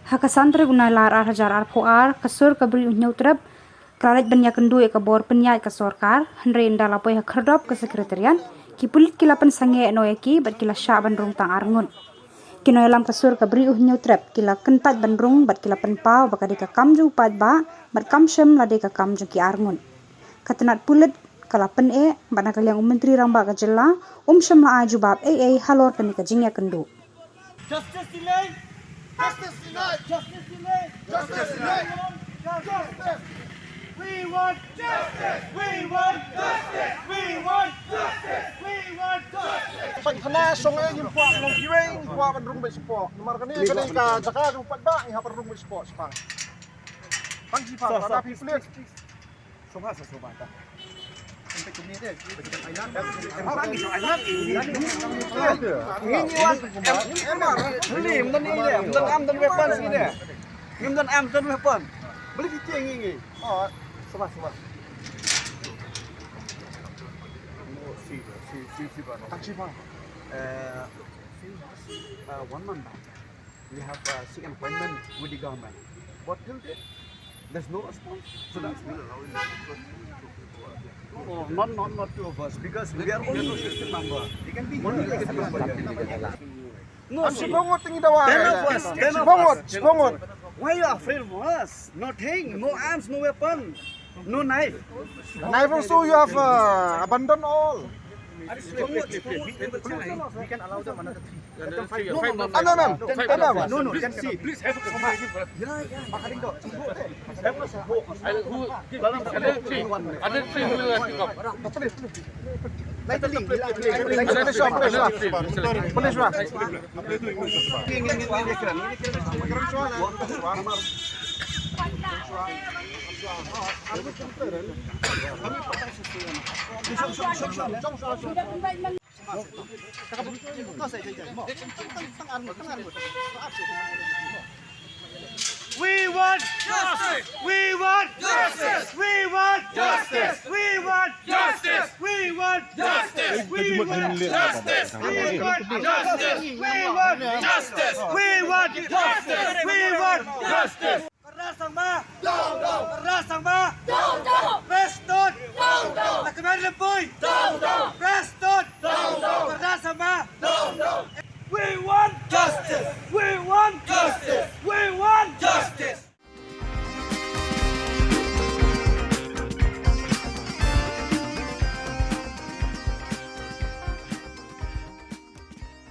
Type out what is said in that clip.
Hakasantre guna lar hajar poar kasur kabri unyautrab Pyllait banyak kendu ke bor penyai ke sorkar henry indala poi kherdop ke sekretariat ki pulit kilapan sange noeki bat kila sya bandrung tang arngun kino elam kasur kabri unyautrab kila kentat bandrung bat kilapan pau bakadi ka kamju Paidbah bat kamshem lade ka kamju ki arngun katenat pulit kalapan bana kaliang menteri ramba ka jella shem la ajubab halor kani ka jingya kendu Justice delayed! Justice denied! Justice delayed! Justice denied! Justice! We want justice! We want justice! We want justice! We want justice! Pagkana Shong yung po ng giwing po kan room base po. Nomor kani kani ka jaka ng Paidbah iha par room base po spang. Pangji pa para Pyllait. Soba sa soba ta. Sampai kini deh, kita Thailand. Orang di Thailand ini emar. Beli dan ini, dan am dan weapon sini. Ngim dan am dan weapon. Beli di ini. Oh, soba. Tangsi pa. 1 month back, we have seek an appointment with the government. But till date, there's no response. So that's not two of us because we are only system member. They can be no. Sibongot tingin Dawa. 10 of us. Sibongot. Why you afraid of us? Nothing. No arms, no weapon, no knife. Knife also you have abandoned all. We can allow them another 3. No. Please have a conversation. Yeah. Makaling do. Other 3 will pick up. We want justice! We want justice! We want justice! We want justice! We want justice! We want justice! We want justice! We want justice! We want justice! We want justice! Kerasang ba? Kerasang ba? Preston! Nakaman lang boy! Preston! Kerasang ba? We want justice!